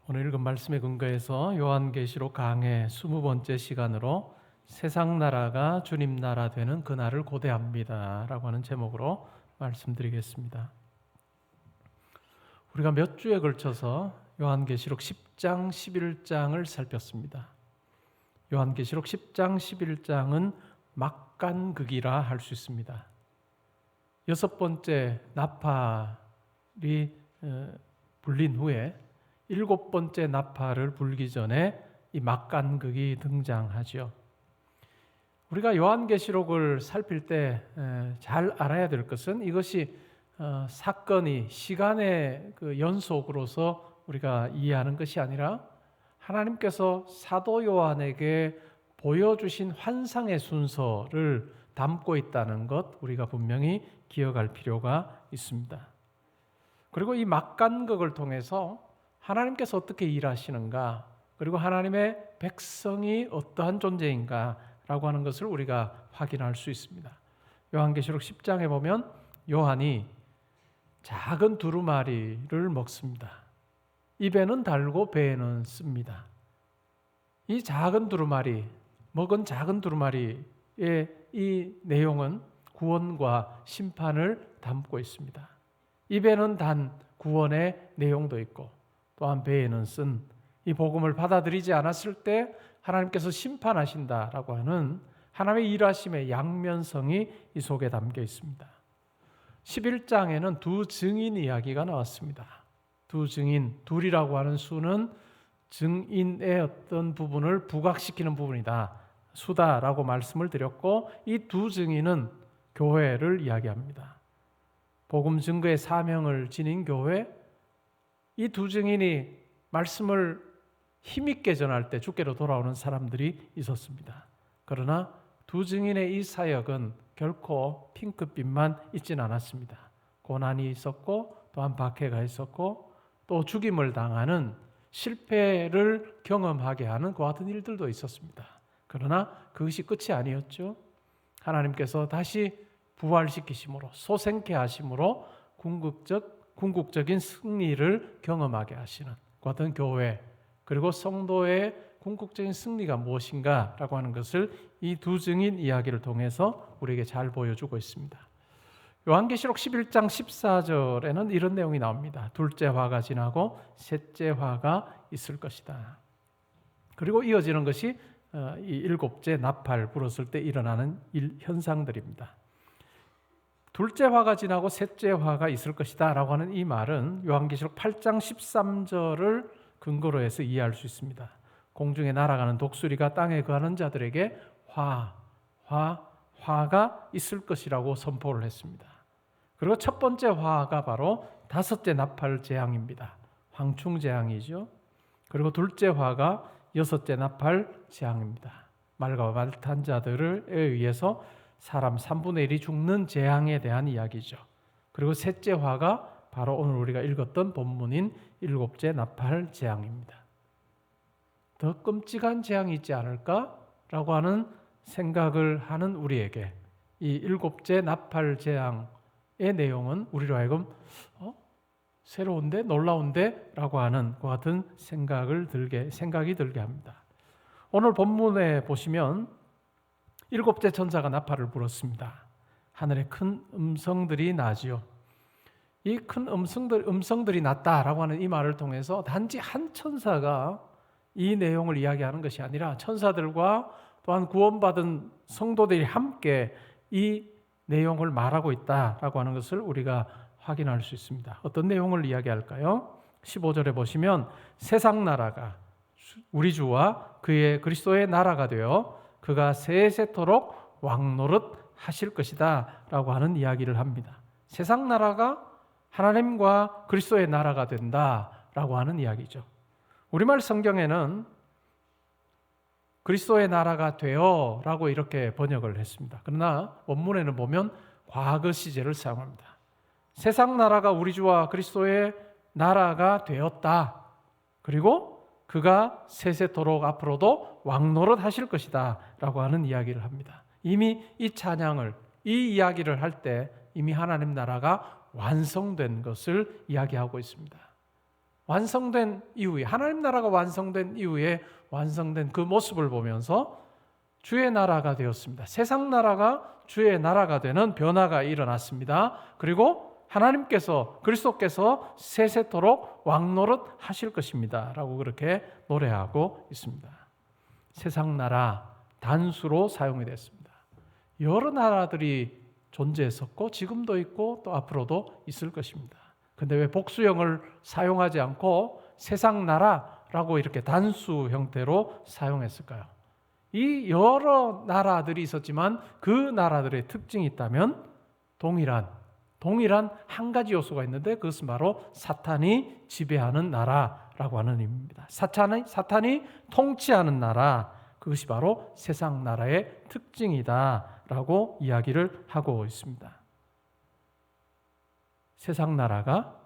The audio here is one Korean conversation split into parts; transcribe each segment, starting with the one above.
오늘 읽은 말씀에 근거해서 요한계시록 강해 20번째 시간으로 세상 나라가 주님 나라 되는 그날을 고대합니다 라고 하는 제목으로 말씀드리겠습니다. 우리가 몇 주에 걸쳐서 요한계시록 10장, 11장을 살폈습니다. 요한계시록 10장, 11장은 막간극이라 할 수 있습니다. 6번째 나팔이 불린 후에 7번째 나팔을 불기 전에 이 막간극이 등장하죠. 우리가 요한계시록을 살필 때 잘 알아야 될 것은 이것이 사건이 시간의 그 연속으로서 우리가 이해하는 것이 아니라 하나님께서 사도 요한에게 보여주신 환상의 순서를 담고 있다는 것 우리가 분명히 기억할 필요가 있습니다. 그리고 이 막간극을 통해서 하나님께서 어떻게 일하시는가, 그리고 하나님의 백성이 어떠한 존재인가 라고 하는 것을 우리가 확인할 수 있습니다. 요한계시록 10장에 보면 요한이 작은 두루마리를 먹습니다. 입에는 달고 배에는 씁니다. 이 작은 두루마리, 먹은 작은 두루마리의 이 내용은 구원과 심판을 담고 있습니다. 입에는 단 구원의 내용도 있고 또한 배에는 쓴 이 복음을 받아들이지 않았을 때 하나님께서 심판하신다라고 하는 하나님의 일하심의 양면성이 이 속에 담겨 있습니다. 11장에는 두 증인 이야기가 나왔습니다. 두 증인, 둘이라고 하는 수는 증인의 어떤 부분을 부각시키는 부분이다, 수다라고 말씀을 드렸고, 이 두 증인은 교회를 이야기합니다. 복음 증거의 사명을 지닌 교회, 이 두 증인이 말씀을 힘있게 전할 때 주께로 돌아오는 사람들이 있었습니다. 그러나 두 증인의 이 사역은 결코 핑크빛만 있진 않았습니다. 고난이 있었고 또한 박해가 있었고 또 죽임을 당하는 실패를 경험하게 하는 그와 같은 일들도 있었습니다. 그러나 그것이 끝이 아니었죠. 하나님께서 다시 부활시키심으로, 소생케 하심으로 궁극적인 승리를 경험하게 하시는 그 같은 교회, 그리고 성도의 궁극적인 승리가 무엇인가라고 하는 것을 이 두 증인 이야기를 통해서 우리에게 잘 보여주고 있습니다. 요한계시록 11장 14절에는 이런 내용이 나옵니다. 둘째 화가 지나고 셋째 화가 있을 것이다. 그리고 이어지는 것이 이 일곱째 나팔 불었을 때 일어나는 현상들입니다. 둘째 화가 지나고 셋째 화가 있을 것이다 라고 하는 이 말은 요한계시록 8장 13절을 근거로 해서 이해할 수 있습니다. 공중에 날아가는 독수리가 땅에 거하는 자들에게 화가 있을 것이라고 선포를 했습니다. 그리고 첫 번째 화가 바로 다섯째 나팔 재앙입니다. 황충 재앙이죠. 그리고 둘째 화가 여섯째 나팔 재앙입니다. 말과 말 탄 자들에 의해서 사람 3분의 1이 죽는 재앙에 대한 이야기죠. 그리고 셋째 화가 바로 오늘 우리가 읽었던 본문인 일곱째 나팔 재앙입니다. 더 끔찍한 재앙이 있지 않을까라고 하는 생각을 하는 우리에게 이 일곱째 나팔 재앙의 내용은 우리로 하여금 새로운데 놀라운데 라고 하는 그 같은 생각이 들게 합니다. 오늘 본문에 보시면 일곱째 천사가 나팔을 불었습니다. 하늘에 큰 음성들이 나지요. 이 큰 음성들이 났다라고 하는 이 말을 통해서 단지 한 천사가 이 내용을 이야기하는 것이 아니라 천사들과 또한 구원받은 성도들이 함께 이 내용을 말하고 있다라고 하는 것을 우리가 확인할 수 있습니다. 어떤 내용을 이야기할까요? 15절에 보시면 세상 나라가 우리 주와 그의 그리스도의 나라가 되어 그가 세세토록 왕노릇 하실 것이다 라고 하는 이야기를 합니다. 세상 나라가 하나님과 그리스도의 나라가 된다라고 하는 이야기죠. 우리말 성경에는 그리스도의 나라가 되어 라고 이렇게 번역을 했습니다. 그러나 원문에는 보면 과거 시제를 사용합니다. 세상 나라가 우리 주와 그리스도의 나라가 되었다. 그리고 그가 세세토록 앞으로도 왕노릇 하실 것이다 라고 하는 이야기를 합니다. 이미 이 찬양을, 이 이야기를 할 때 이미 하나님 나라가 완성된 것을 이야기하고 있습니다. 완성된 이후에, 하나님 나라가 완성된 이후에 완성된 그 모습을 보면서 주의 나라가 되었습니다. 세상 나라가 주의 나라가 되는 변화가 일어났습니다. 그리고 하나님께서, 그리스도께서 세세토록 왕노릇 하실 것입니다 라고 그렇게 노래하고 있습니다. 세상 나라, 단수로 사용이 됐습니다. 여러 나라들이 존재했었고 지금도 있고 또 앞으로도 있을 것입니다. 근데 왜 복수형을 사용하지 않고 세상 나라라고 이렇게 단수 형태로 사용했을까요? 이 여러 나라들이 있었지만 그 나라들의 특징이 있다면 동일한 한 가지 요소가 있는데 그것은 바로 사탄이 지배하는 나라라고 하는 의미입니다. 사탄이 통치하는 나라, 그것이 바로 세상 나라의 특징이다라고 이야기를 하고 있습니다. 세상 나라가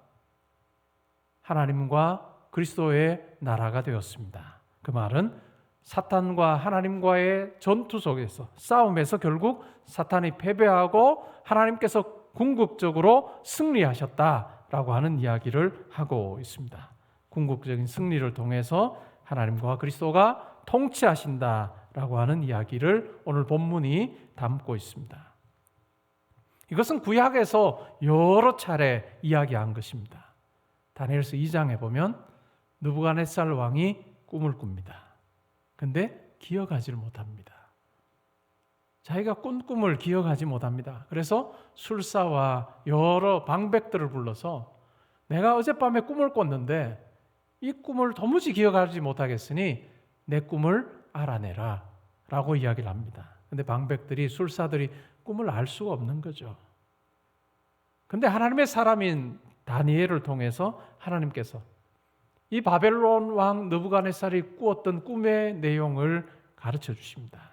하나님과 그리스도의 나라가 되었습니다. 그 말은 사탄과 하나님과의 전투 속에서, 싸움에서 결국 사탄이 패배하고 하나님께서 궁극적으로 승리하셨다라고 하는 이야기를 하고 있습니다. 궁극적인 승리를 통해서 하나님과 그리스도가 통치하신다라고 하는 이야기를 오늘 본문이 담고 있습니다. 이것은 구약에서 여러 차례 이야기한 것입니다. 다니엘서 2장에 보면 느부갓네살 왕이 꿈을 꿉니다. 근데 기억하지를 못합니다. 자기가 꾼 꿈을 기억하지 못합니다. 그래서 술사와 여러 방백들을 불러서 내가 어젯밤에 꿈을 꿨는데 이 꿈을 도무지 기억하지 못하겠으니 내 꿈을 알아내라 라고 이야기를 합니다. 근데 방백들이, 술사들이 꿈을 알 수가 없는 거죠. 근데 하나님의 사람인 다니엘을 통해서 하나님께서 이 바벨론 왕 느부갓네살이 꾸었던 꿈의 내용을 가르쳐 주십니다.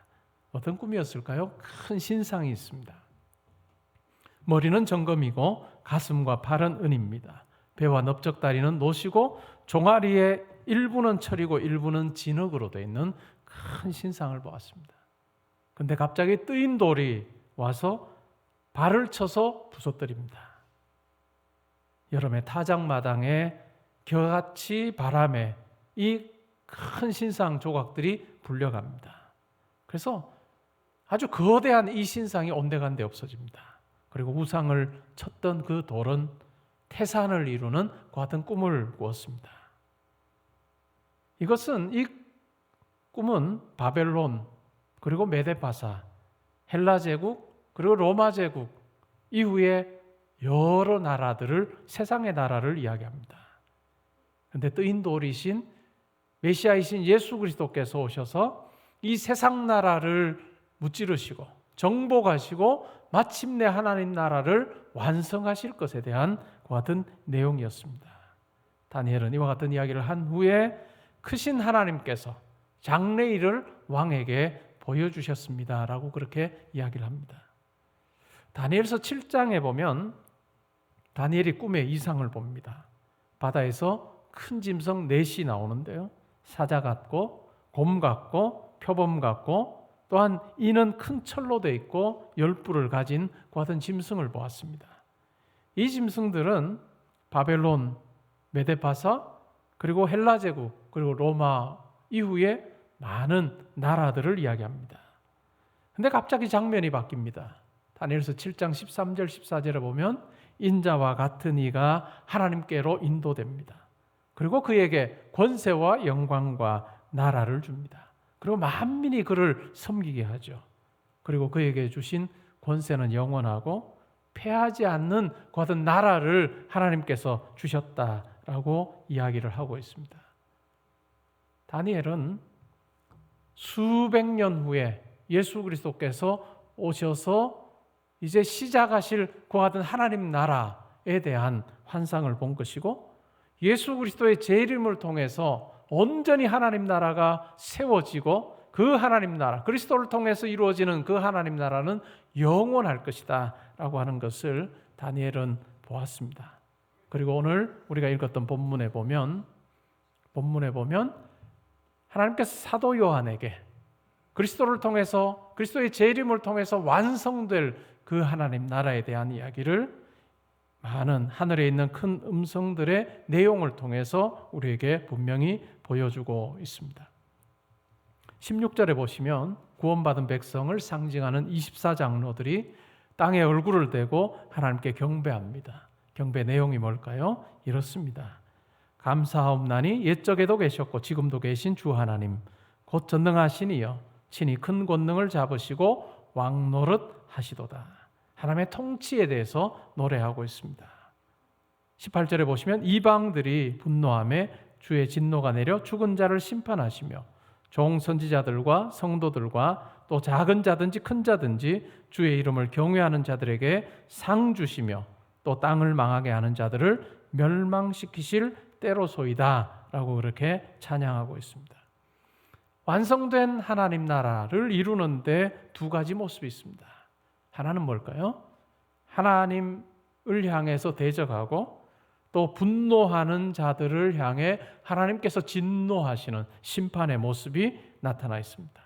어떤 꿈이었을까요? 큰 신상이 있습니다. 머리는 정금이고 가슴과 팔은 은입니다. 배와 넓적다리는 노시고 종아리의 일부는 철이고 일부는 진흙으로 되어 있는 큰 신상을 보았습니다. 근데 갑자기 뜨인 돌이 와서 발을 쳐서 부서뜨립니다. 여름의 타작마당에 겨같이 바람에 이 큰 신상 조각들이 불려갑니다. 그래서 아주 거대한 이 신상이 온데간데 없어집니다. 그리고 우상을 쳤던 그 돌은 태산을 이루는 같은 꿈을 꾸었습니다. 이 꿈은 바벨론, 그리고 메데파사, 헬라 제국, 그리고 로마 제국 이후에 여러 나라들을, 세상의 나라를 이야기합니다. 그런데 뜨인 돌이신 메시아이신 예수 그리스도께서 오셔서 이 세상 나라를 무찌르시고 정복하시고 마침내 하나님 나라를 완성하실 것에 대한 그 같은 내용이었습니다. 다니엘은 이와 같은 이야기를 한 후에 크신 하나님께서 장래일을 왕에게 보여주셨습니다라고 그렇게 이야기를 합니다. 다니엘서 7장에 보면 다니엘이 꿈에 이상을 봅니다. 바다에서 큰 짐승 넷이 나오는데요, 사자 같고 곰 같고 표범 같고 또한 이는 큰 철로 되어 있고 열뿔을 가진 그 같은 짐승을 보았습니다. 이 짐승들은 바벨론, 메데파사, 그리고 헬라 제국, 그리고 로마 이후에 많은 나라들을 이야기합니다. 근데 갑자기 장면이 바뀝니다. 다니엘서 7장 13절 14절에 보면 인자와 같은 이가 하나님께로 인도됩니다. 그리고 그에게 권세와 영광과 나라를 줍니다. 그리고 만민이 그를 섬기게 하죠. 그리고 그에게 주신 권세는 영원하고 패하지 않는 그 같은 나라를 하나님께서 주셨다라고 이야기를 하고 있습니다. 다니엘은 수백 년 후에 예수 그리스도께서 오셔서 이제 시작하실 그 같은 하나님 나라에 대한 환상을 본 것이고, 예수 그리스도의 재림을 통해서 온전히 하나님 나라가 세워지고 그 하나님 나라, 그리스도를 통해서 이루어지는 그 하나님 나라는 영원할 것이다 라고 하는 것을 다니엘은 보았습니다. 그리고 오늘 우리가 읽었던 본문에 보면 하나님께서 사도 요한에게 그리스도를 통해서, 그리스도의 재림을 통해서 완성될 그 하나님 나라에 대한 이야기를 많은 하늘에 있는 큰 음성들의 내용을 통해서 우리에게 분명히 보여주고 있습니다. 16절에 보시면 구원받은 백성을 상징하는 24장로들이 땅에 얼굴을 대고 하나님께 경배합니다. 경배 내용이 뭘까요? 이렇습니다. 감사하옵나니 옛적에도 계셨고 지금도 계신 주 하나님 곧 전능하시니여 친히 큰 권능을 잡으시고 왕노릇 하시도다. 하나님의 통치에 대해서 노래하고 있습니다. 18절에 보시면 이방들이 분노하며 주의 진노가 내려 죽은 자를 심판하시며 종 선지자들과 성도들과 또 작은 자든지 큰 자든지 주의 이름을 경외하는 자들에게 상 주시며 또 땅을 망하게 하는 자들을 멸망시키실 때로소이다 라고 그렇게 찬양하고 있습니다. 완성된 하나님 나라를 이루는데 두 가지 모습이 있습니다. 하나는 뭘까요? 하나님을 향해서 대적하고 또 분노하는 자들을 향해 하나님께서 진노하시는 심판의 모습이 나타나 있습니다.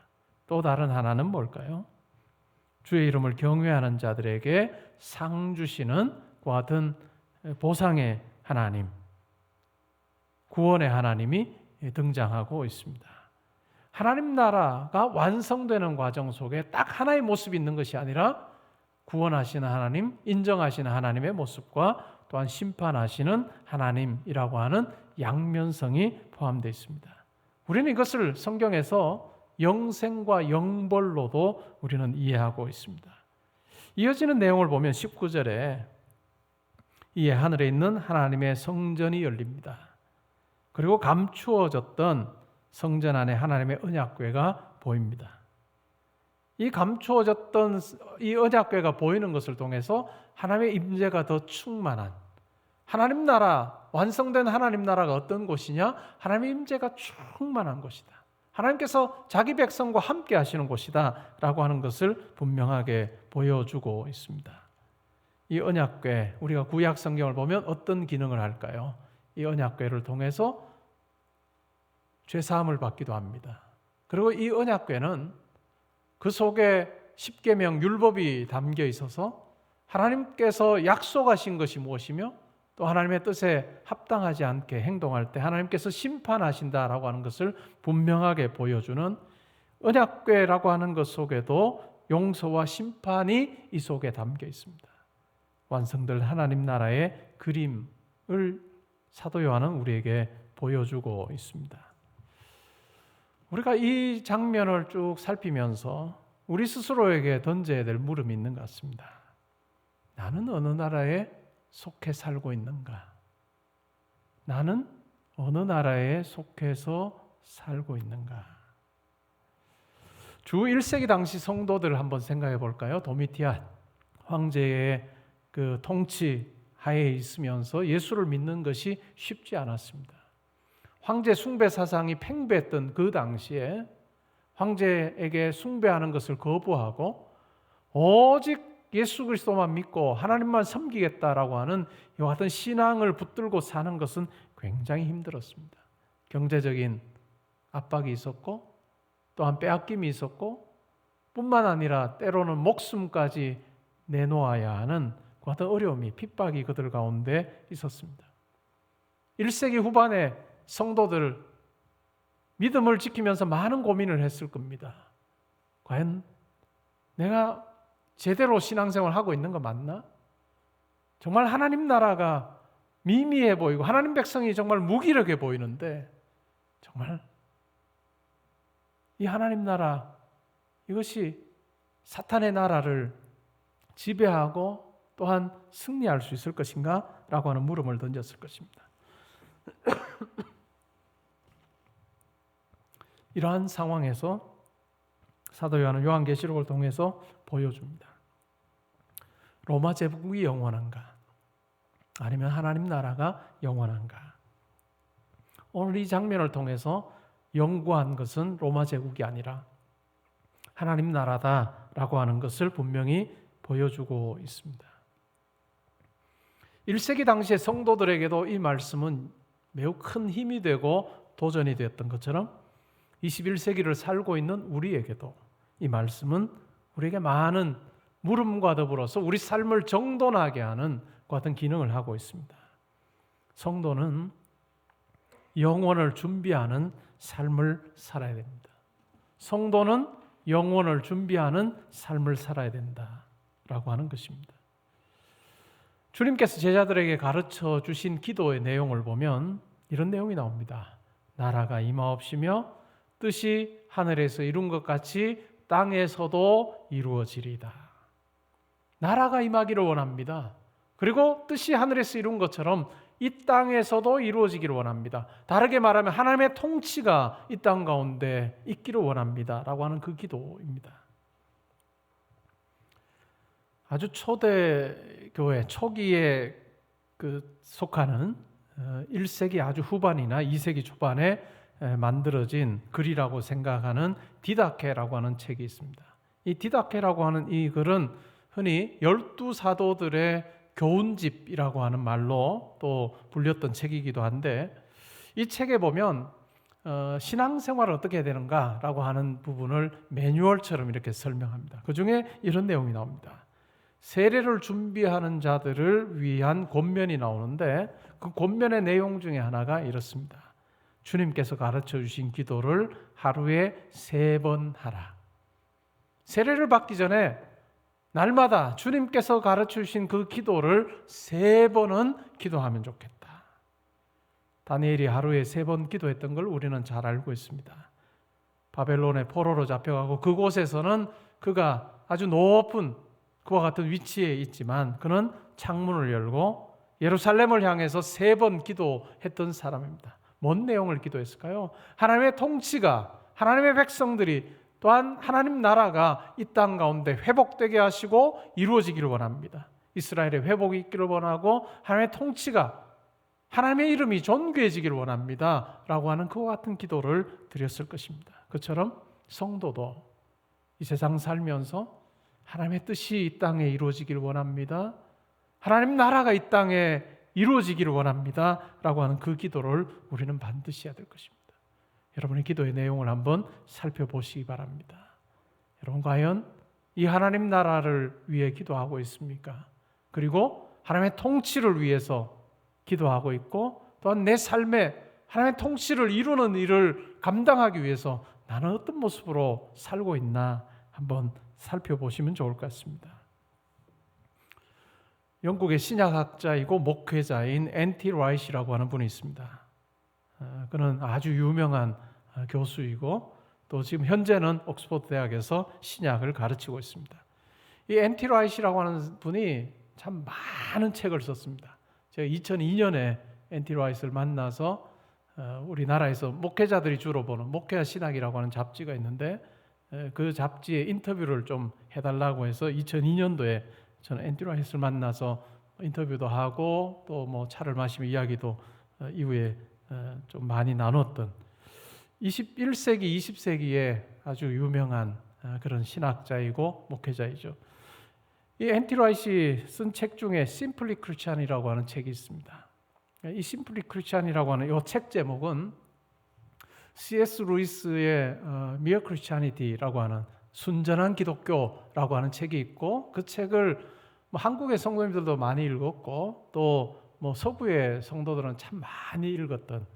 또 다른 하나는 뭘까요? 주의 이름을 경외하는 자들에게 상 주시는 그와 같은 보상의 하나님, 구원의 하나님이 등장하고 있습니다. 하나님 나라가 완성되는 과정 속에 딱 하나의 모습이 있는 것이 아니라 구원하시는 하나님, 인정하시는 하나님의 모습과 또한 심판하시는 하나님이라고 하는 양면성이 포함되어 있습니다. 우리는 이것을 성경에서 영생과 영벌로도 우리는 이해하고 있습니다. 이어지는 내용을 보면 19절에 이에 하늘에 있는 하나님의 성전이 열립니다. 그리고 감추어졌던 성전 안에 하나님의 언약궤가 보입니다. 이 감추어졌던 이 언약궤가 보이는 것을 통해서 하나님의 임재가 더 충만한 하나님 나라, 완성된 하나님 나라가 어떤 곳이냐? 하나님의 임재가 충만한 곳이다. 하나님께서 자기 백성과 함께 하시는 곳이다 라고 하는 것을 분명하게 보여주고 있습니다. 이 언약궤, 우리가 구약 성경을 보면 어떤 기능을 할까요? 이 언약궤를 통해서 죄사함을 받기도 합니다. 그리고 이 언약궤는 그 속에 십계명 율법이 담겨 있어서 하나님께서 약속하신 것이 무엇이며 또 하나님의 뜻에 합당하지 않게 행동할 때 하나님께서 심판하신다라고 하는 것을 분명하게 보여주는 언약궤라고 하는 것 속에도 용서와 심판이 이 속에 담겨 있습니다. 완성될 하나님 나라의 그림을 사도 요한은 우리에게 보여주고 있습니다. 우리가 이 장면을 쭉 살피면서 우리 스스로에게 던져야 될 물음이 있는 것 같습니다. 나는 어느 나라에 속해 살고 있는가? 나는 어느 나라에 속해서 살고 있는가? 주 1세기 당시 성도들을 한번 생각해 볼까요? 도미티안 황제의 그 통치 하에 있으면서 예수를 믿는 것이 쉽지 않았습니다. 황제 숭배 사상이 팽배했던 그 당시에 황제에게 숭배하는 것을 거부하고 오직 예수 그리스도만 믿고 하나님만 섬기겠다라고 하는 이와 같은 신앙을 붙들고 사는 것은 굉장히 힘들었습니다. 경제적인 압박이 있었고 또한 빼앗김이 있었고 뿐만 아니라 때로는 목숨까지 내놓아야 하는 그 같은 어려움이 핍박이 그들 가운데 있었습니다. 1세기 후반에 성도들 믿음을 지키면서 많은 고민을 했을 겁니다. 과연 내가 제대로 신앙생활을 하고 있는 거 맞나? 정말 하나님 나라가 미미해 보이고 하나님 백성이 정말 무기력해 보이는데 정말 이 하나님 나라 이것이 사탄의 나라를 지배하고 또한 승리할 수 있을 것인가? 라고 하는 물음을 던졌을 것입니다. 이러한 상황에서 사도 요한은 요한계시록을 통해서 보여줍니다. 로마 제국이 영원한가? 아니면 하나님 나라가 영원한가? 오늘 이 장면을 통해서 연구한 것은 로마 제국이 아니라 하나님 나라다라고 하는 것을 분명히 보여주고 있습니다. 1세기 당시의 성도들에게도 이 말씀은 매우 큰 힘이 되고 도전이 되었던 것처럼 21세기를 살고 있는 우리에게도 이 말씀은 우리에게 많은 물음과 더불어서 우리 삶을 정돈하게 하는 같은 기능을 하고 있습니다. 성도는 영혼을 준비하는 삶을 살아야 됩니다. 성도는 영혼을 준비하는 삶을 살아야 된다라고 하는 것입니다. 주님께서 제자들에게 가르쳐 주신 기도의 내용을 보면 이런 내용이 나옵니다. 나라가 임하옵시며 뜻이 하늘에서 이룬 것 같이 땅에서도 이루어지리이다. 나라가 임하기를 원합니다. 그리고 뜻이 하늘에서 이룬 것처럼 이 땅에서도 이루어지기를 원합니다. 다르게 말하면 하나님의 통치가 이 땅 가운데 있기를 원합니다 라고 하는 그 기도입니다. 아주 초대 교회 초기에 속하는 1세기 아주 후반이나 2세기 초반에 만들어진 글이라고 생각하는 디다케라고 하는 책이 있습니다. 이 디다케라고 하는 이 글은 흔히 12사도들의 교훈집이라고 하는 말로 또 불렸던 책이기도 한데, 이 책에 보면 신앙생활을 어떻게 해야 되는가라고 하는 부분을 매뉴얼처럼 이렇게 설명합니다. 그 중에 이런 내용이 나옵니다. 세례를 준비하는 자들을 위한 권면이 나오는데 그 권면의 내용 중에 하나가 이렇습니다. 주님께서 가르쳐 주신 기도를 하루에 3번 하라. 세례를 받기 전에 날마다 주님께서 가르쳐 주신 그 기도를 3번은 기도하면 좋겠다. 다니엘이 하루에 3번 기도했던 걸 우리는 잘 알고 있습니다. 바벨론의 포로로 잡혀가고 그곳에서는 그가 아주 높은 그와 같은 위치에 있지만 그는 창문을 열고 예루살렘을 향해서 3번 기도했던 사람입니다. 뭔 내용을 기도했을까요? 하나님의 통치가, 하나님의 백성들이, 또한 하나님 나라가 이 땅 가운데 회복되게 하시고 이루어지기를 원합니다. 이스라엘의 회복이 있기를 원하고 하나님의 통치가, 하나님의 이름이 존귀해지기를 원합니다 라고 하는 그와 같은 기도를 드렸을 것입니다. 그처럼 성도도 이 세상 살면서 하나님의 뜻이 이 땅에 이루어지기를 원합니다, 하나님 나라가 이 땅에 이루어지기를 원합니다 라고 하는 그 기도를 우리는 반드시 해야 될 것입니다. 여러분의 기도의 내용을 한번 살펴보시기 바랍니다. 여러분 과연 이 하나님 나라를 위해 기도하고 있습니까? 그리고 하나님의 통치를 위해서 기도하고 있고, 또한 내 삶에 하나님의 통치를 이루는 일을 감당하기 위해서 나는 어떤 모습으로 살고 있나 한번 살펴보시면 좋을 것 같습니다. 영국의 신약학자이고 목회자인 앤티 라이시라고 하는 분이 있습니다. 그는 아주 유명한 교수이고 또 지금 현재는 옥스퍼드 대학에서 신약을 가르치고 있습니다. 이 앤티 라이시라고 하는 분이 참 많은 책을 썼습니다. 제가 2002년에 앤티 라이시를 만나서 우리나라에서 목회자들이 주로 보는 목회와 신학이라고 하는 잡지가 있는데 그 잡지에 인터뷰를 좀 해달라고 해서 2002년도에 저는 앤티 라이시를 만나서 인터뷰도 하고 또 뭐 차를 마시며 이야기도 이후에 좀 많이 나눴던 21세기, 20세기에 아주 유명한 그런 신학자이고 목회자이죠. 이 앤티 라이시 쓴 책 중에 Simply Christian이라고 하는 책이 있습니다. 이 Simply Christian이라고 하는 이 책 제목은 C.S. 루이스의 Mere Christianity라고 하는 순전한 기독교라고 하는 책이 있고, 그 책을 한국의 성도님들도 많이 읽었고 또 서구의 성도들은 참 많이 읽었던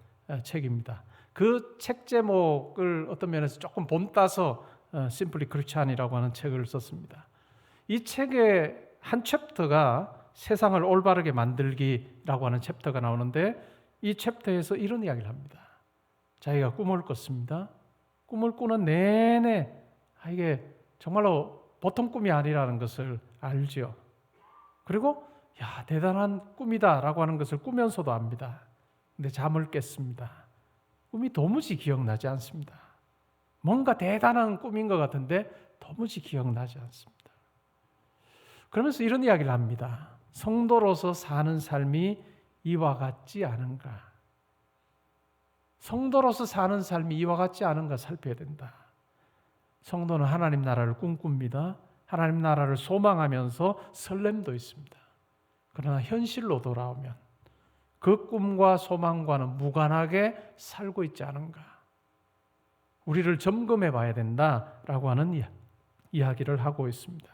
책입니다. 그 책 제목을 어떤 면에서 조금 본따서 Simply Christian이라고 하는 책을 썼습니다. 이 책의 한 챕터가 세상을 올바르게 만들기라고 하는 챕터가 나오는데, 이 챕터에서 이런 이야기를 합니다. 자기가 꿈을 꿨습니다. 꿈을 꾸는 내내 이게 정말로 보통 꿈이 아니라는 것을 알죠. 그리고 대단한 꿈이다라고 하는 것을 꾸면서도 압니다. 근데 잠을 깼습니다. 꿈이 도무지 기억나지 않습니다. 뭔가 대단한 꿈인 것 같은데 도무지 기억나지 않습니다. 그러면서 이런 이야기를 합니다. 성도로서 사는 삶이 이와 같지 않은가? 성도로서 사는 삶이 이와 같지 않은가 살펴야 된다. 성도는 하나님 나라를 꿈꿉니다. 하나님 나라를 소망하면서 설렘도 있습니다. 그러나 현실로 돌아오면 그 꿈과 소망과는 무관하게 살고 있지 않은가? 우리를 점검해 봐야 된다라고 하는 이야기를 하고 있습니다.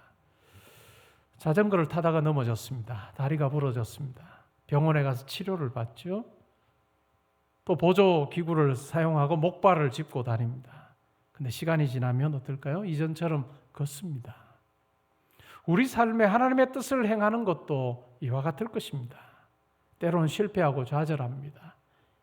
자전거를 타다가 넘어졌습니다. 다리가 부러졌습니다. 병원에 가서 치료를 받죠. 또 보조기구를 사용하고 목발을 짚고 다닙니다. 근데 시간이 지나면 어떨까요? 이전처럼 걷습니다. 우리 삶에 하나님의 뜻을 행하는 것도 이와 같을 것입니다. 때로는 실패하고 좌절합니다.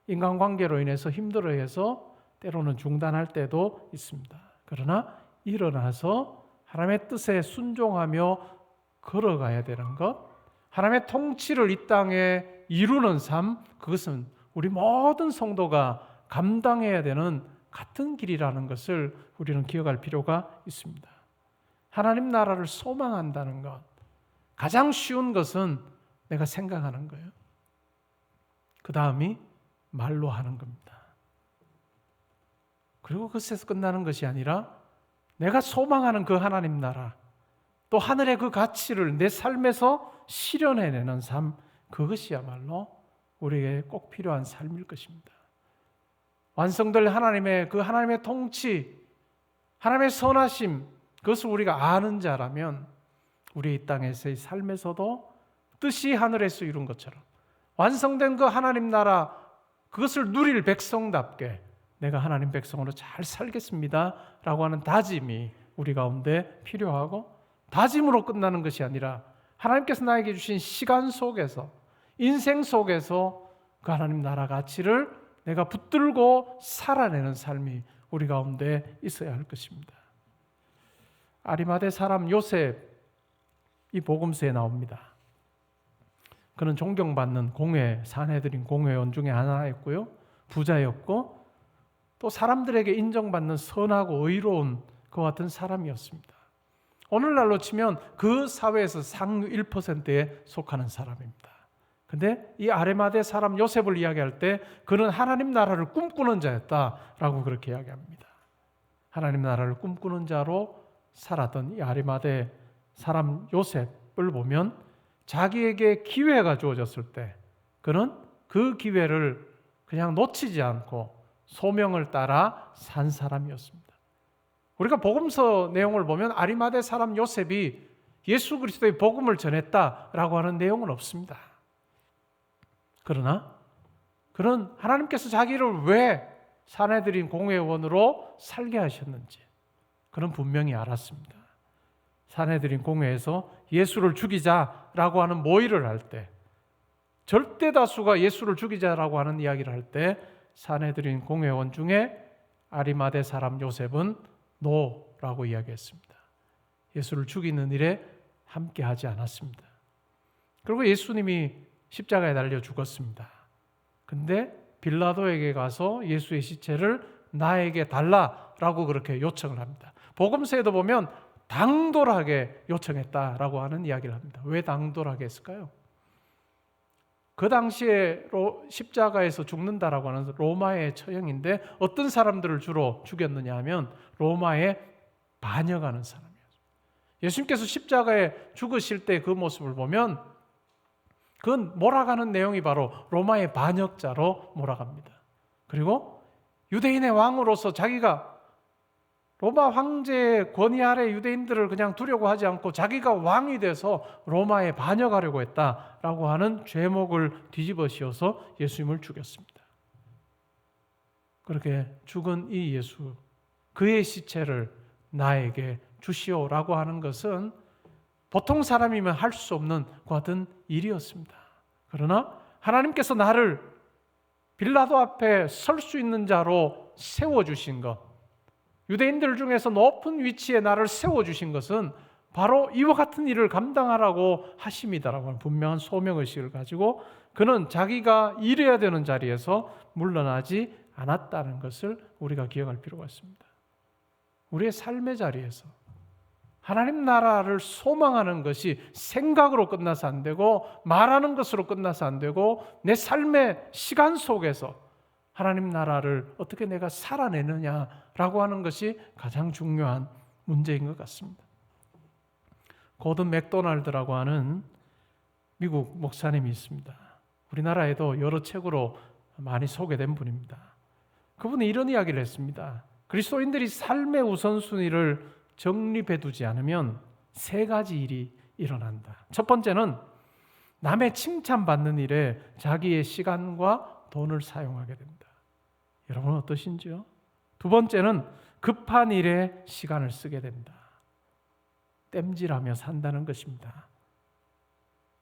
인간관계로 인해서 힘들어해서 때로는 중단할 때도 있습니다. 그러나 일어나서 하나님의 뜻에 순종하며 걸어가야 되는 것, 하나님의 통치를 이 땅에 이루는 삶, 그것은 우리 모든 성도가 감당해야 되는 같은 길이라는 것을 우리는 기억할 필요가 있습니다. 하나님 나라를 소망한다는 것, 가장 쉬운 것은 내가 생각하는 거예요. 그 다음이 말로 하는 겁니다. 그리고 그것에서 끝나는 것이 아니라 내가 소망하는 그 하나님 나라, 또 하늘의 그 가치를 내 삶에서 실현해내는 삶, 그것이야말로 우리에게 꼭 필요한 삶일 것입니다. 완성될 하나님의 그 하나님의 통치, 하나님의 선하심, 그것을 우리가 아는 자라면 우리 이 땅에서의 삶에서도 뜻이 하늘에서 이룬 것처럼 완성된 그 하나님 나라, 그것을 누릴 백성답게 내가 하나님 백성으로 잘 살겠습니다 라고 하는 다짐이 우리 가운데 필요하고, 다짐으로 끝나는 것이 아니라 하나님께서 나에게 주신 시간 속에서, 인생 속에서 그 하나님 나라 가치를 내가 붙들고 살아내는 삶이 우리 가운데 있어야 할 것입니다. 아리마대 사람 요셉, 이 복음서에 나옵니다. 그는 존경받는 공회, 산헤드린 공회원 중에 하나였고요, 부자였고 또 사람들에게 인정받는 선하고 의로운 그 같은 사람이었습니다. 오늘날로 치면 그 사회에서 상류 1%에 속하는 사람입니다. 근데 이 아리마대 사람 요셉을 이야기할 때 그는 하나님 나라를 꿈꾸는 자였다라고 그렇게 이야기합니다. 하나님 나라를 꿈꾸는 자로 살았던 이 아리마대 사람 요셉을 보면 자기에게 기회가 주어졌을 때 그는 그 기회를 그냥 놓치지 않고 소명을 따라 산 사람이었습니다. 우리가 복음서 내용을 보면 아리마대 사람 요셉이 예수 그리스도의 복음을 전했다라고 하는 내용은 없습니다. 그러나 그는 하나님께서 자기를 왜 산헤드린 공회원으로 살게 하셨는지 그는 분명히 알았습니다. 산헤드린 공회에서 예수를 죽이자라고 하는 모의를 할 때, 절대 다수가 예수를 죽이자라고 하는 이야기를 할 때 산헤드린 공회원 중에 아리마대 사람 요셉은 노라고 이야기했습니다. 예수를 죽이는 일에 함께하지 않았습니다. 그리고 예수님이 십자가에 달려 죽었습니다. 근데 빌라도에게 가서 예수의 시체를 나에게 달라라고 그렇게 요청을 합니다. 복음서에도 보면 당돌하게 요청했다라고 하는 이야기를 합니다. 왜 당돌하게 했을까요? 그 당시에 십자가에서 죽는다라고 하는 로마의 처형인데 어떤 사람들을 주로 죽였느냐 하면 로마에 반역하는 사람이었어요. 예수님께서 십자가에 죽으실 때 그 모습을 보면 그건 몰아가는 내용이 바로 로마의 반역자로 몰아갑니다. 그리고 유대인의 왕으로서 자기가 로마 황제의 권위 아래 유대인들을 그냥 두려고 하지 않고 자기가 왕이 돼서 로마에 반역하려고 했다라고 하는 죄목을 뒤집어 씌워서 예수님을 죽였습니다. 그렇게 죽은 이 예수, 그의 시체를 나에게 주시오라고 하는 것은 보통 사람이면 할 수 없는 그 같은 일이었습니다. 그러나 하나님께서 나를 빌라도 앞에 설 수 있는 자로 세워주신 것, 유대인들 중에서 높은 위치에 나를 세워주신 것은 바로 이와 같은 일을 감당하라고 하심이다라고 하는 분명한 소명의식을 가지고 그는 자기가 일해야 되는 자리에서 물러나지 않았다는 것을 우리가 기억할 필요가 있습니다. 우리의 삶의 자리에서 하나님 나라를 소망하는 것이 생각으로 끝나서 안 되고 말하는 것으로 끝나서 안 되고 내 삶의 시간 속에서 하나님 나라를 어떻게 내가 살아내느냐라고 하는 것이 가장 중요한 문제인 것 같습니다. 고든 맥도날드라고 하는 미국 목사님이 있습니다. 우리나라에도 여러 책으로 많이 소개된 분입니다. 그분이 이런 이야기를 했습니다. 그리스도인들이 삶의 우선순위를 정립해 두지 않으면 세 가지 일이 일어난다. 첫 번째는 남의 칭찬받는 일에 자기의 시간과 돈을 사용하게 된다. 여러분 어떠신지요? 두 번째는 급한 일에 시간을 쓰게 된다. 땜질하며 산다는 것입니다.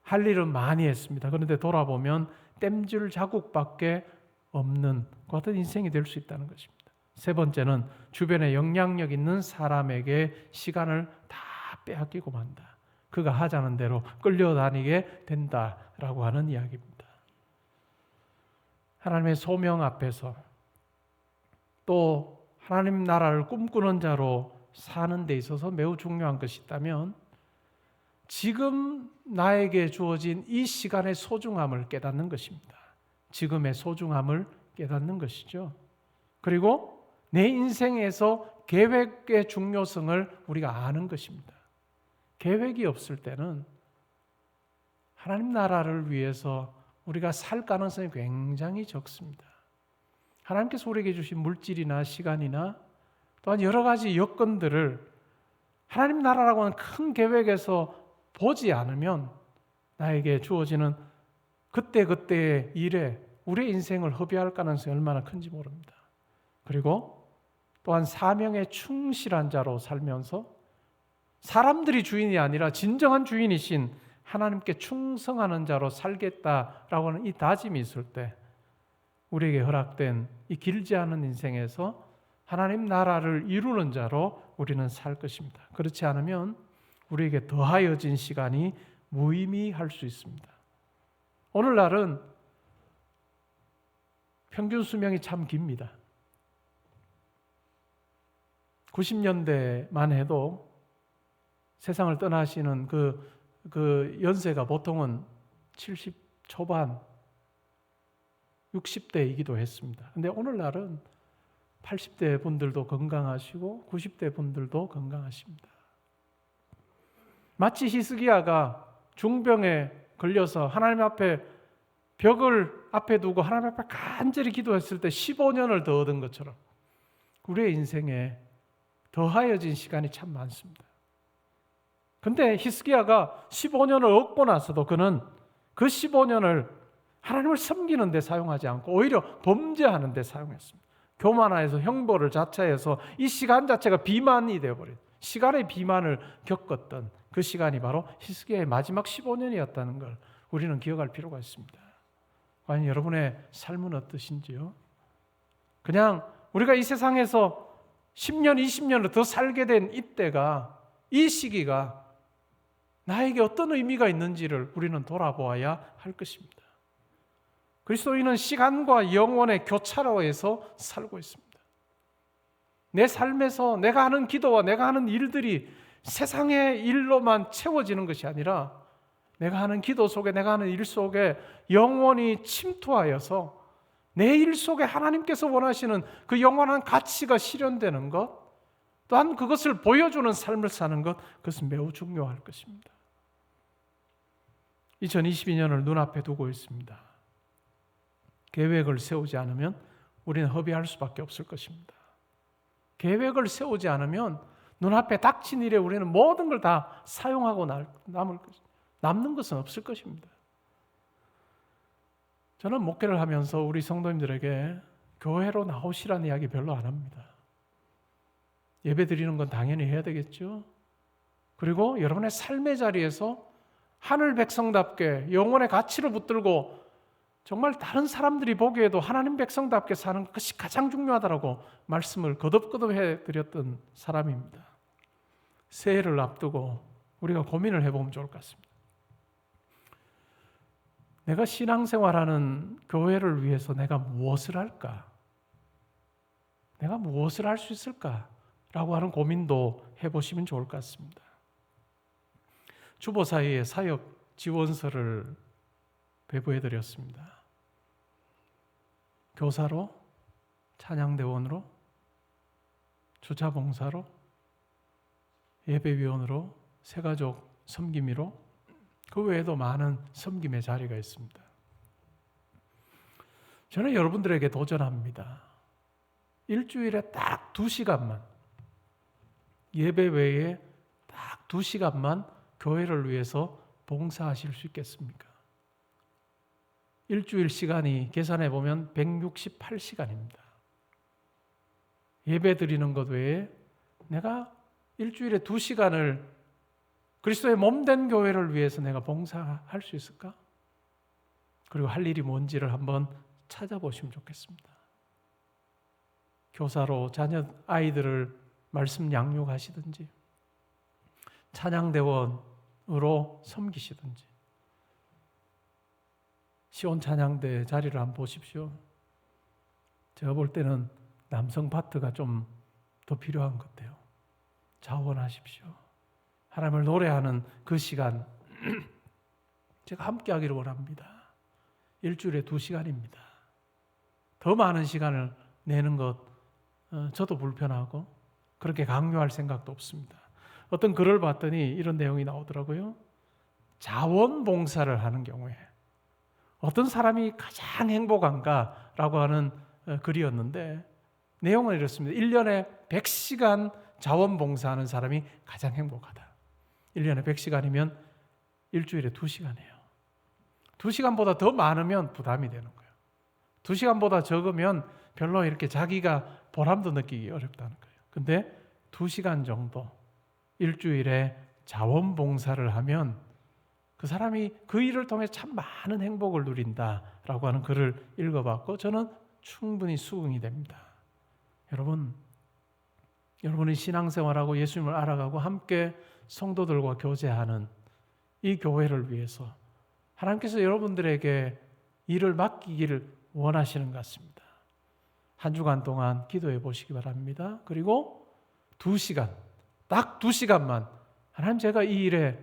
할 일은 많이 했습니다. 그런데 돌아보면 땜질 자국밖에 없는 그 같은 인생이 될 수 있다는 것입니다. 세 번째는 주변에 영향력 있는 사람에게 시간을 다 빼앗기고 만다. 그가 하자는 대로 끌려다니게 된다라고 하는 이야기입니다. 하나님의 소명 앞에서 또 하나님 나라를 꿈꾸는 자로 사는 데 있어서 매우 중요한 것이 있다면 지금 나에게 주어진 이 시간의 소중함을 깨닫는 것입니다. 지금의 소중함을 깨닫는 것이죠. 그리고 내 인생에서 계획의 중요성을 우리가 아는 것입니다. 계획이 없을 때는 하나님 나라를 위해서 우리가 살 가능성이 굉장히 적습니다. 하나님께서 우리에게 주신 물질이나 시간이나 또한 여러 가지 여건들을 하나님 나라라고 하는 큰 계획에서 보지 않으면 나에게 주어지는 그때그때의 일에 우리의 인생을 허비할 가능성이 얼마나 큰지 모릅니다. 그리고 또한 사명에 충실한 자로 살면서 사람들이 주인이 아니라 진정한 주인이신 하나님께 충성하는 자로 살겠다라고 하는 이 다짐이 있을 때 우리에게 허락된 이 길지 않은 인생에서 하나님 나라를 이루는 자로 우리는 살 것입니다. 그렇지 않으면 우리에게 더하여진 시간이 무의미할 수 있습니다. 오늘날은 평균 수명이 참 깁니다. 90년대만 해도 세상을 떠나시는 그 연세가 보통은 70 초반, 60대이기도 했습니다. 근데 오늘날은 80대 분들도 건강하시고 90대 분들도 건강하십니다. 마치 히스기야가 중병에 걸려서 하나님 앞에 벽을 앞에 두고 하나님 앞에 간절히 기도했을 때 15년을 더 얻은 것처럼 우리의 인생에 더하여진 시간이 참 많습니다. 근데 히스기야가 15년을 얻고 나서도 그는 그 15년을 하나님을 섬기는 데 사용하지 않고 오히려 범죄하는 데 사용했습니다. 교만해서 형벌을 자처해서 이 시간 자체가 비만이 되어버린, 시간의 비만을 겪었던 그 시간이 바로 히스기야의 마지막 15년이었다는 걸 우리는 기억할 필요가 있습니다. 과연 여러분의 삶은 어떠신지요? 그냥 우리가 이 세상에서 10년, 20년을 더 살게 된 이때가, 이 시기가 나에게 어떤 의미가 있는지를 우리는 돌아보아야 할 것입니다. 그리스도인은 시간과 영원의 교차로에서 살고 있습니다. 내 삶에서 내가 하는 기도와 내가 하는 일들이 세상의 일로만 채워지는 것이 아니라 내가 하는 기도 속에, 내가 하는 일 속에 영원히 침투하여서 내 일 속에 하나님께서 원하시는 그 영원한 가치가 실현되는 것, 또한 그것을 보여주는 삶을 사는 것, 그것은 매우 중요할 것입니다. 2022년을 눈앞에 두고 있습니다. 계획을 세우지 않으면 우리는 허비할 수밖에 없을 것입니다. 계획을 세우지 않으면 눈앞에 닥친 일에 우리는 모든 걸 다 사용하고 남는 것은 없을 것입니다. 저는 목회를 하면서 우리 성도님들에게 교회로 나오시라는 이야기 별로 안 합니다. 예배 드리는 건 당연히 해야 되겠죠. 그리고 여러분의 삶의 자리에서 하늘 백성답게 영혼의 가치를 붙들고 정말 다른 사람들이 보기에도 하나님 백성답게 사는 것이 가장 중요하다라고 말씀을 거듭거듭 해드렸던 사람입니다. 새해를 앞두고 우리가 고민을 해보면 좋을 것 같습니다. 내가 신앙생활하는 교회를 위해서 내가 무엇을 할까? 내가 무엇을 할 수 있을까? 라고 하는 고민도 해보시면 좋을 것 같습니다. 주보사회의 사역 지원서를 배부해드렸습니다. 교사로, 찬양대원으로, 주차봉사로, 예배위원으로, 새가족 섬김이로, 그 외에도 많은 섬김의 자리가 있습니다. 저는 여러분들에게 도전합니다. 일주일에 딱 2시간만, 예배 외에 딱 2시간만 교회를 위해서 봉사하실 수 있겠습니까? 일주일 시간이 계산해 보면 168시간입니다. 예배 드리는 것 외에 내가 일주일에 2시간을 그리스도의 몸된 교회를 위해서 내가 봉사할 수 있을까? 그리고 할 일이 뭔지를 한번 찾아보시면 좋겠습니다. 교사로 자녀 아이들을 말씀 양육하시든지, 찬양대원으로 섬기시든지, 시온 찬양대 자리를 한번 보십시오. 제가 볼 때는 남성 파트가 좀 더 필요한 것 같아요. 자원하십시오. 하나님을 노래하는 그 시간 제가 함께 하기를 원합니다. 일주일에 2시간입니다. 더 많은 시간을 내는 것 저도 불편하고 그렇게 강요할 생각도 없습니다. 어떤 글을 봤더니 이런 내용이 나오더라고요. 자원봉사를 하는 경우에 어떤 사람이 가장 행복한가라고 하는 글이었는데 내용은 이렇습니다. 1년에 100시간 자원봉사하는 사람이 가장 행복하다. 1년에 100시간이면 일주일에 2시간이에요. 2시간보다 더 많으면 부담이 되는 거예요. 2시간보다 적으면 별로 이렇게 자기가 보람도 느끼기 어렵다는 거예요. 근데 2시간 정도 일주일에 자원봉사를 하면 그 사람이 그 일을 통해 참 많은 행복을 누린다라고 하는 글을 읽어봤고 저는 충분히 수긍이 됩니다. 여러분이 신앙생활하고 예수님을 알아가고 함께 성도들과 교제하는 이 교회를 위해서 하나님께서 여러분들에게 일을 맡기기를 원하시는 것 같습니다. 한 주간 동안 기도해 보시기 바랍니다. 그리고 2시간, 딱 2시간만 하나님 제가 이 일에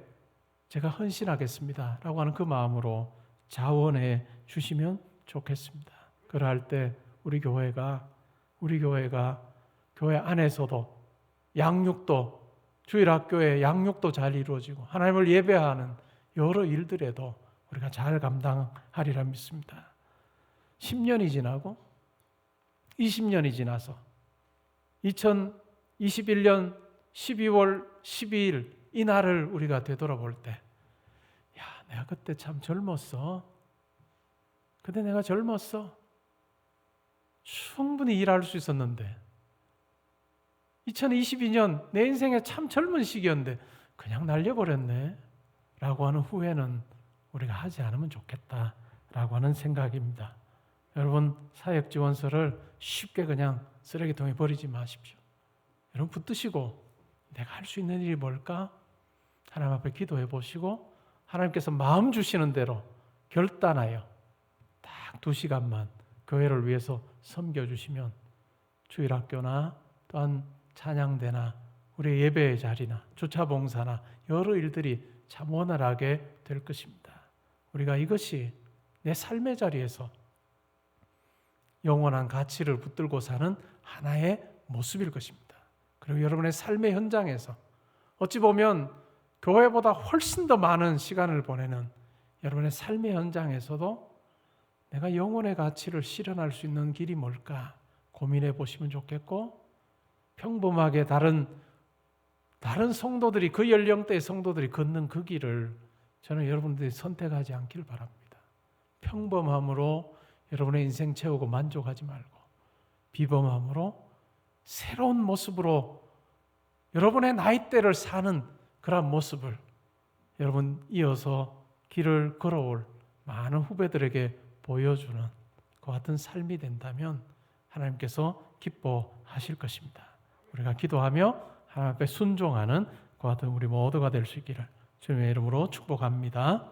제가 헌신하겠습니다 라고 하는 그 마음으로 자원해 주시면 좋겠습니다. 그럴 때 우리 교회가 교회 안에서도 양육도 주일학교의 양육도 잘 이루어지고 하나님을 예배하는 여러 일들에도 우리가 잘 감당하리라 믿습니다. 10년이 지나고 20년이 지나서 2021년 12월 12일 이 날을 우리가 되돌아볼 때 내가 그때 참 젊었어. 그때 내가 젊었어. 충분히 일할 수 있었는데 2022년 내 인생에 참 젊은 시기였는데 그냥 날려버렸네 라고 하는 후회는 우리가 하지 않으면 좋겠다라고 하는 생각입니다. 여러분 사역지원서를 쉽게 그냥 쓰레기통에 버리지 마십시오. 여러분 붙드시고 내가 할 수 있는 일이 뭘까? 하나님 앞에 기도해 보시고 하나님께서 마음 주시는 대로 결단하여 딱 2시간만 교회를 위해서 섬겨주시면 주일학교나 또한 찬양대나 우리 예배의 자리나 주차봉사나 여러 일들이 참 원활하게 될 것입니다. 우리가 이것이 내 삶의 자리에서 영원한 가치를 붙들고 사는 하나의 모습일 것입니다. 그리고 여러분의 삶의 현장에서 어찌 보면 교회보다 훨씬 더 많은 시간을 보내는 여러분의 삶의 현장에서도 내가 영혼의 가치를 실현할 수 있는 길이 뭘까 고민해 보시면 좋겠고 평범하게 다른 성도들이 그 연령대의 성도들이 걷는 그 길을 저는 여러분들이 선택하지 않길 바랍니다. 평범함으로 여러분의 인생 채우고 만족하지 말고 비범함으로 새로운 모습으로 여러분의 나이대를 사는 그런 모습을 여러분 이어서 길을 걸어올 많은 후배들에게 보여주는 그 같은 삶이 된다면 하나님께서 기뻐하실 것입니다. 우리가 기도하며 하나님 앞에 순종하는 그 같은 우리 모두가 될 수 있기를 주님의 이름으로 축복합니다.